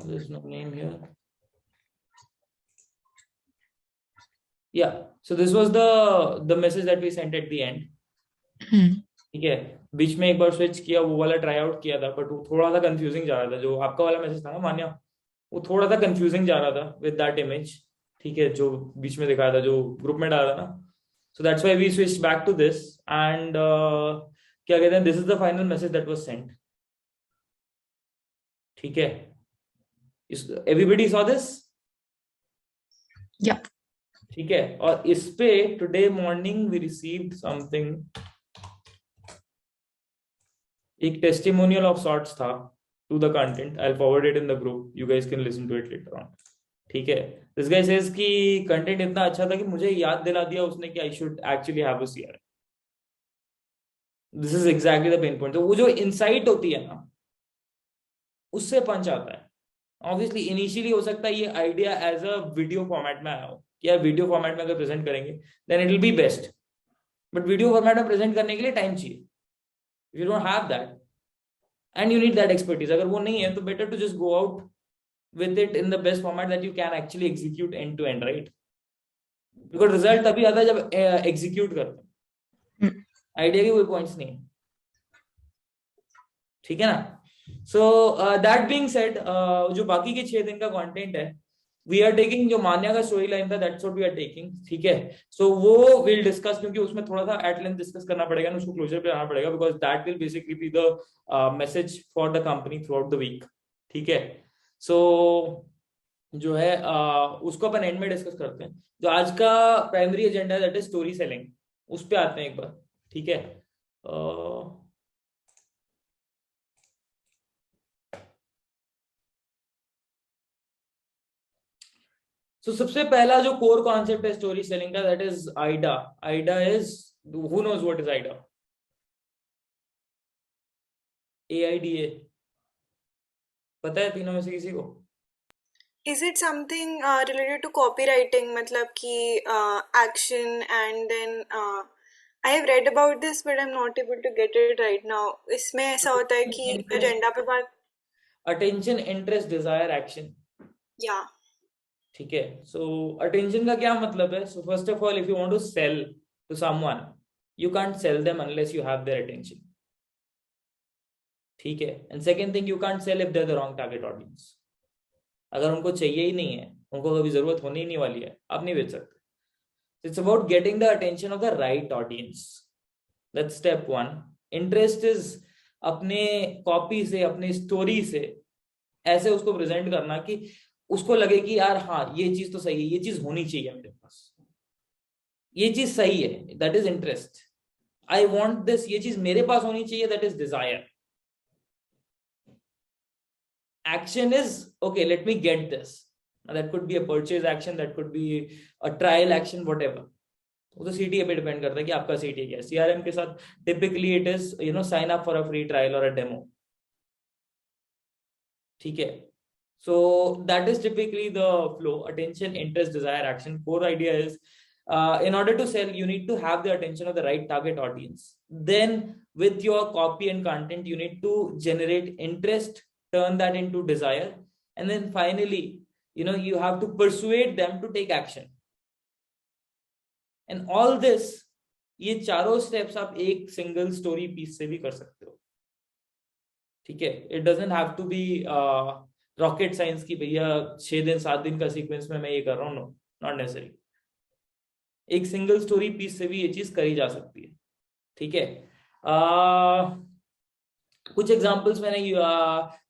there's no name here. Yeah, so this was the message that we sent at the end. ठीक है, बीच में एक बार switch किया, वो वाला ट्राई आउट किया था, बट वो थोड़ा सा कंफ्यूजिंग जा रहा था। जो आपका वाला मैसेज था ना मान्या, वो थोड़ा सा कंफ्यूजिंग जा रहा था विद दैट इमेज। ठीक है, जो बीच में दिखाया था, जो ग्रुप में डाला था ना, so that's why we switch back to this and क्या कहते हैं, this is the final message that was sent. ठीक है, एवरीबडी सॉ दिस? या ठीक है, और इस पे today morning we received something, एक टेस्टिमोनियल ऑफ सॉर्ट्स था to the content. I will forward it in the group, you guys can listen to it later on. ठीक है, दिस गाय सेज कि कंटेंट इतना अच्छा था कि मुझे याद दिला दिया उसने कि I should actually have a CRM. This is exactly the pain point. तो वो जो इनसाइट होती है ना, उससे पंच आता है। ऑब्वियसली इनिशियली हो सकता है ये idea as a video format में आया हो, कि यार वीडियो फॉर्मेट में अगर प्रेजेंट करेंगे then it will be best, but video format में प्रेजेंट करने के लिए टाइम चाहिए। You don't have that and you need that expertise. अगर वो नहीं है तो better to just go out with it in the best format that you can actually execute end to end, right? Because result तभी आता है जब execute करते हैं। आइडिया के कोई पॉइंट्स नहीं है, ठीक है ना? सो दैट बीइंग सेड, जो बाकी के 6 दिन का कंटेंट है, वी आर टेकिंग जो मान्या का स्टोरी लाइन था, that's what we are taking. ठीक है, सो वो विल डिस्कस, क्योंकि उसमें थोड़ा सा एट लेंथ डिस्कस करना पड़ेगा ना, उसको क्लोजर पे आना पड़ेगा, because that will basically be the message for the company throughout the week. ठीक है, सो जो है उसको अपन एंड में डिस्कस करते हैं। जो आज का प्राइमरी एजेंडा है दैट इज स्टोरी सेलिंग, उस पे आते हैं एक बार। ठीक है, सो सबसे पहला जो कोर कॉन्सेप्ट है स्टोरी सेलिंग का, that is AIDA. AIDA is, who knows what is AIDA? AIDA, पता है तीनों में से किसी को? Is it something related to copywriting? मतलब कि action and then I have read about this but I'm not able to get it right now. इसमें ऐसा होता है कि एजेंडा पे बात, अटेंशन, इंटरेस्ट, डिजायर, एक्शन। या ठीक है, सो अटेंशन का क्या मतलब है? So first of all, if you want to sell to someone, you can't sell them unless you have their attention. ठीक है, and second thing, you can't sell if they are the wrong target audience. अगर उनको चाहिए ही नहीं है, उनको कभी जरूरत होने ही नहीं वाली है, आप नहीं बेच सकते। It's about getting the attention of the right audience, that's step one. Interest is अपने कॉपी से, अपने स्टोरी से ऐसे उसको प्रेजेंट करना कि उसको लगे कि यार हाँ, ये चीज तो सही है, ये चीज होनी चाहिए मेरे पास, ये चीज सही है, that is interest. I want this, ये चीज मेरे पास होनी चाहिए, that is desire. Action is, okay, let me get this. Now, that could be a purchase action, that could be a trial action, whatever. वो तो CTA पे depend करता है कि आपका CTA क्या है। CRM के साथ typically it is sine up for a free trial और अ डेमो। ठीक है, so that is typically the flow: attention, interest, desire, action. Core idea is, in order to sell, you need to have the attention of the right target audience. Then with your copy and content, you need to generate interest, turn that into desire, and then finally, you have to persuade them to take action. And all this, ये चारों steps आप एक single storey piece से भी कर सकते हो। ठीक है, it doesn't have to be rocket science की भैया 6 दिन 7 दिन का सीक्वेंस में मैं ये कर रहा हूँ, नो, नॉट नेसेसरी। एक सिंगल स्टोरी पीस से भी ये चीज करी जा सकती है। ठीक है, कुछ एग्जांपल्स मैंने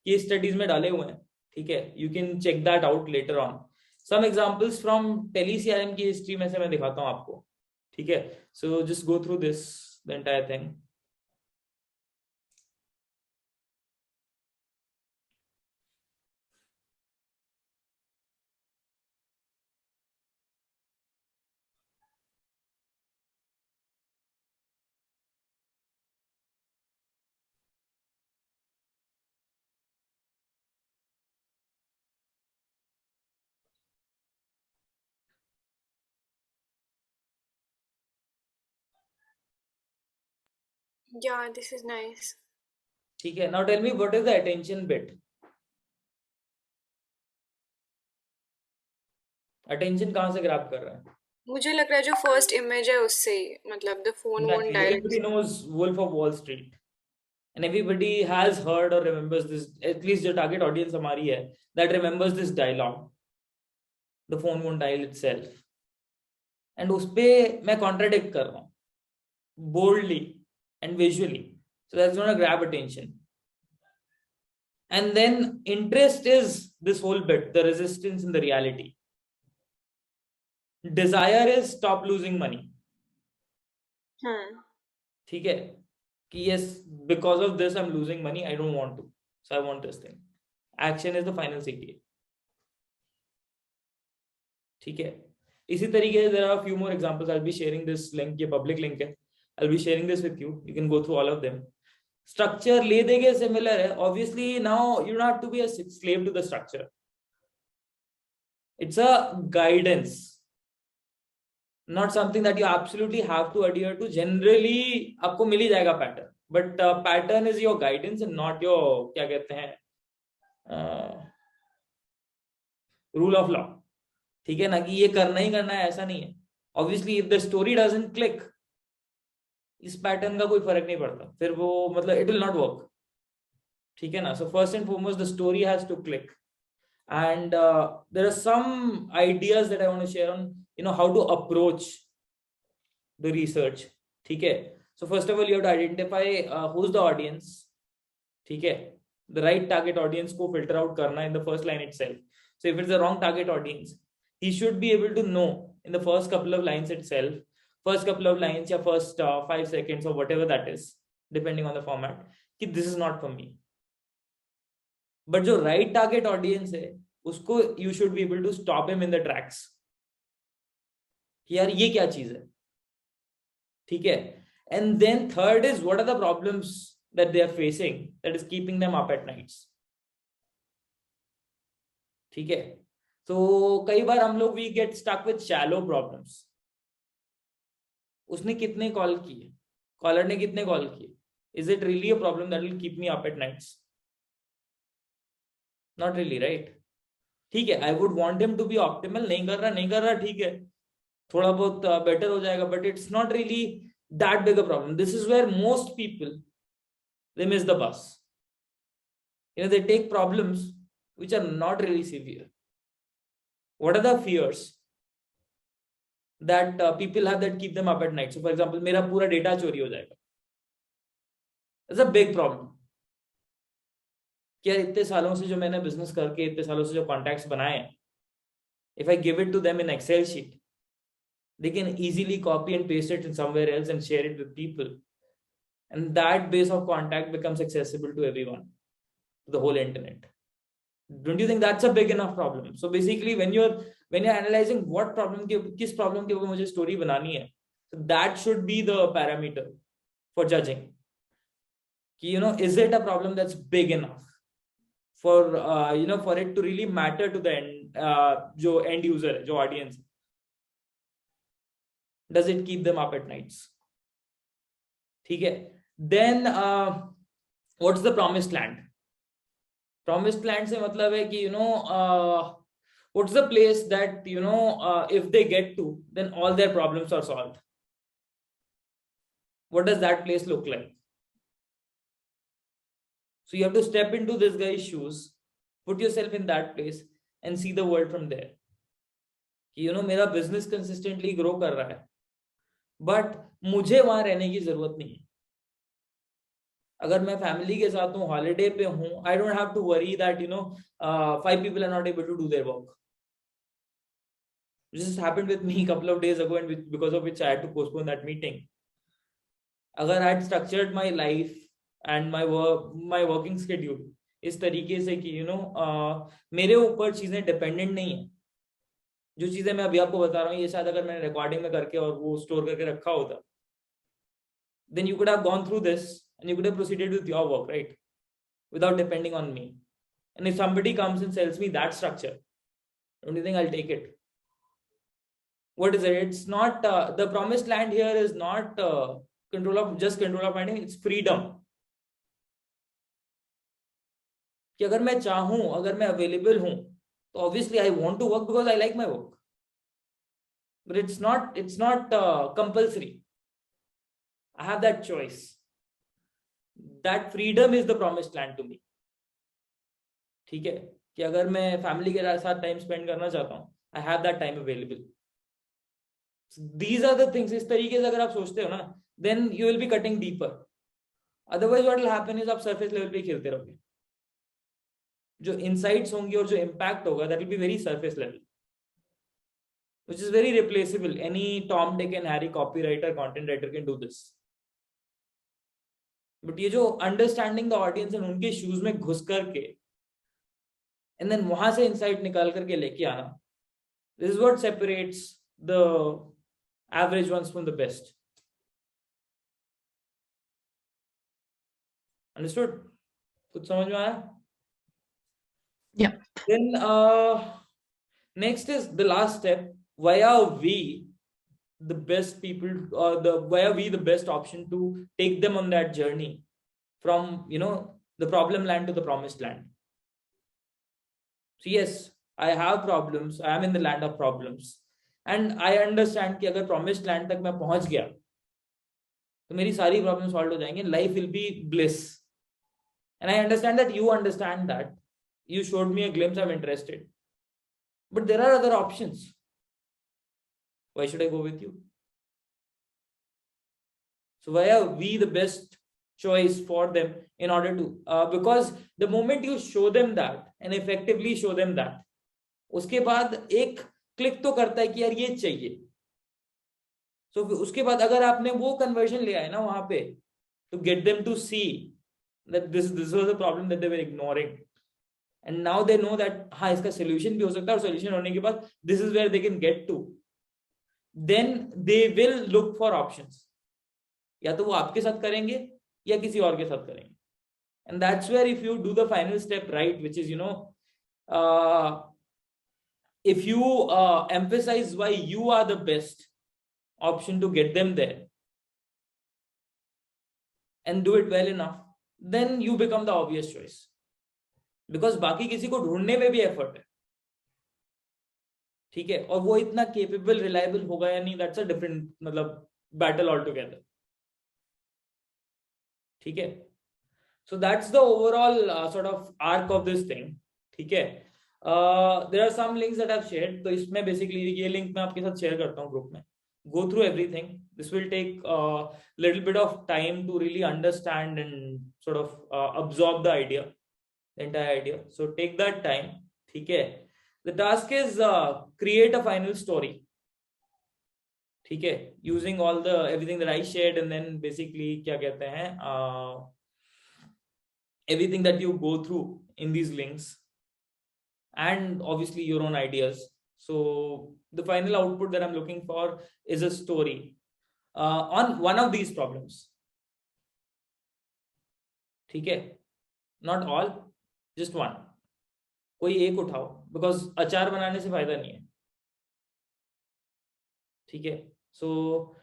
केस स्टडीज में डाले हुए हैं। ठीक है, you can check that out later on. Some examples from tele CRM की हिस्ट्री में से मैं दिखाता हूँ आपको। ठीक है, so just go through this the entire thing. yeah, this is nice. ठीक है, now tell me what is the attention bit? attention कहाँ से ग्रैब कर रहा है? मुझे लग रहा है जो फर्स्ट इमेज है उससे ही, मतलब the phone won't Exactly. dial. Everybody knows Wolf of Wall Street. And everybody has heard or remembers this, at least जो target audience हमारी है, that remembers this dialogue. The phone won't dial itself. And उस पे मैं contradict कर रहा हूँ boldly and visually. So that's going to grab attention. And then interest is this whole bit, the resistance in the reality. Desire is stop losing money. ठीक है कि yes, because of this I'm losing money, I don't want to, so I want this thing. Action is the final CTA. ठीक है, इसी तरीके से there are a few more examples. I'll be sharing this link, ये public link है, I'll be sharing this with you. You can go through all of them. Structure ले देंगे similar है. Obviously now you don't have to be a slave to the structure. It's a guidance, not something that you absolutely have to adhere to. Generally आपको मिल ही जाएगा pattern, but pattern is your guidance and not your क्या कहते हैं rule of law. ठीक है ना, कि ये करना ही करना है, ऐसा नहीं है. Obviously if the story doesn't click, इस पैटर्न का कोई फर्क नहीं पड़ता, फिर वो मतलब it will not work. ठीक है ना. So first and foremost, the story has to click. And there are some ideas that I want to share on, how to approach the research. ठीक है. So first of all, you have to identify who's the audience. ठीक है. The right target audience को filter out करना in the first line itself. So if it's the wrong target audience, he should be able to know in the first couple of lines itself, first couple of lines या first 5 seconds or whatever that is, depending on the format, कि this is not for me. But जो right target audience है, उसको you should be able to stop him in the tracks. कि यार ये क्या चीज है. ठीक है. And then third is, what are the problems that they are facing that is keeping them up at nights. ठीक है. तो कई बार हम लोग we get stuck with shallow problems. उसने कितने कॉल किए, कॉलर ने कितने कॉल किए, is it really a problem that will keep me up at nights? Not really, right? ठीक है. I would want him to be optimal. नहीं कर रहा ठीक है, थोड़ा बहुत better हो जाएगा, but it's not really that big a problem. This is where most people, they miss the bus. They take problems which are not really severe. What are the fears that people have that keep them up at night? So for example, मेरा पूरा data चोरी हो जाएगा. It's a big problem. क्या इतने सालों से जो मैंने business करके, इतने सालों से जो contacts बनाए हैं, if I give it to them in Excel sheet, they can easily copy and paste it in somewhere else and share it with people. And that base of contact becomes accessible to everyone, to the whole internet. Don't you think that's a big enough problem? So basically, when you're analyzing what problem किस problem के ऊपर मुझे story बनानी है, so that should be the parameter for judging. कि is it a problem that's big enough for for it to really matter to the जो end user है, जो audience है? Does it keep them up at nights? ठीक है. Then what's the promised land? Promised land से मतलब है कि what's the place that if they get to, then all their problems are solved. What does that place look like? So you have to step into this guy's shoes, put yourself in that place and see the world from there. कि मेरा business consistently grow कर रहा है, but मुझे वहां रहने की जरूरत नहीं है. अगर मैं फैमिली के साथ हूँ, हॉलीडे पे हूँ, I don't have to worry that 5 people are not able to do their work. This just happened with me a couple of days ago, and because of which I had to postpone that meeting. अगर I had structured my life and my working schedule इस तरीके से कि मेरे ऊपर चीजें dependent नहीं है. जो चीजें मैं अभी आपको बता रहा हूँ, ये शायद अगर मैंने रिकॉर्डिंग में करके और वो स्टोर करके रखा होता, then you could have gone through this and you could have proceeded with your work, right? Without depending on me. And if somebody comes and sells me that structure, don't you think I'll take it? What is it? It's not the promised land here is not control of finding, it's freedom. कि अगर मैं चाहूं, अगर मैं available हूं, तो obviously I want to work because I like my work. but it's not compulsory. I have that choice. That freedom is the promised land to me. ठीक है, कि अगर मैं फैमिली के साथ टाइम स्पेंड करना चाहता हूँ, I have that time available. These are the things. इस तरीके से अगर आप सोचते हो ना, then you will be cutting deeper. Otherwise what will happen is आप surface level पे खेलते रहोगे. जो insights होंगे और जो impact होगा, that will be very surface level, which is very replaceable. Any Tom, Dick and Harry copywriter, content writer can do this. But ये जो understanding the audience and उनके shoes में घुस करके and then वहां से insight निकाल करके लेके आना, this is what separates the average ones from the best. Understood? कुछ समझ में आया? Yeah. Then next is the last step. Why are we the best people, or why are we the best option to take them on that journey from the problem land to the promised land? So yes, I have problems. I am in the land of problems, and I understand कि अगर promised land तक मैं पहुंच गया तो मेरी सारी problem solve हो जाएंगे. Life will be bliss, and I understand that you understand that. You showed me a glimpse. I'm interested, but there are other options. Why should I go with you? So why are we the best choice for them in order to because the moment you show them that and effectively show them that, उसके बाद एक click तो करता है कि यार ये चाहिए. So उसके बाद अगर आपने वो कन्वर्जन ले आए ना वहां पे, to get them to see that this was a problem that they were ignoring, and now they know that हाँ इसका solution भी हो सकता है, और solution होने के बाद this is where they can get to, then they will look for options. या तो वो आपके साथ करेंगे या किसी और के साथ करेंगे. And that's where if you do the final step right, which is if you emphasize why you are the best option to get them there and do it well enough, then you become the obvious choice, because बाकी किसी को ढूंढने में भी effort है. ठीक है, और वो इतना केपेबल रिलायबल होगा या नहीं, that's a different battle all together. ठीक है, so that's the overall sort of arc of this thing. ठीक है, there are some links that I've shared. तो इसमें basically ये link मैं आपके साथ share करता हूँ group में. Go through everything. This will take a little bit of time to really understand and sort of absorb the idea, the entire idea. So take that time. ठीक है, the task is create a final story. ठीक है, using all the everything that I shared, and then basically क्या कहते हैं everything that you go through in these links, and obviously your own ideas. So the final output that I'm looking for is a story on one of these problems. ठीक है, not all, just one. कोई एक उठाओ, because अचार बनाने से फायदा नहीं है. ठीक है, so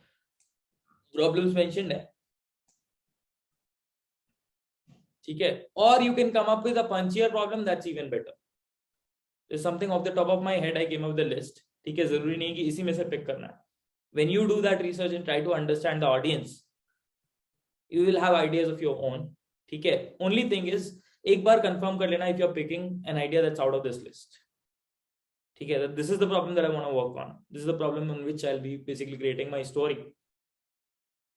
problems mentioned है. ठीक है, or you can come up with a punchier problem, that's even better. There's something off the top of my head, I came up with the list. ठीक है, जरूरी नहीं कि इसी में से पिक करना है. When you do that research and try to understand the audience, you will have ideas of your own. ठीक है, only thing is एक बार confirm कर लेना if you're picking an idea that's out of this list. ठीक है, this is the problem that I want to work on. This is the problem on which I'll be basically creating my story.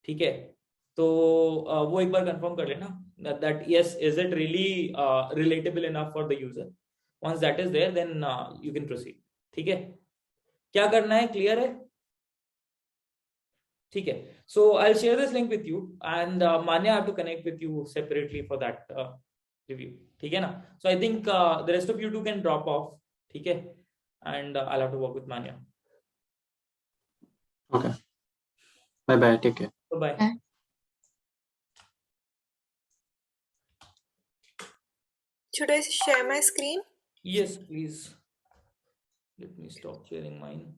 ठीक है, तो वो एक बार confirm कर लेना that yes, is it really relatable enough for the user. Once that is there, then you can proceed. ठीक है, क्या करना है, क्लियर है? ठीक है, so I'll share this link with you, and Manya, I have to connect with you separately for that review. ठीक है ना? So I think the rest of you two can drop off. ठीक है, and I'll have to work with Manya. Okay. Bye bye. Take care. Bye. Bye. Should I share my screen? Yes, please. Let me stop sharing mine.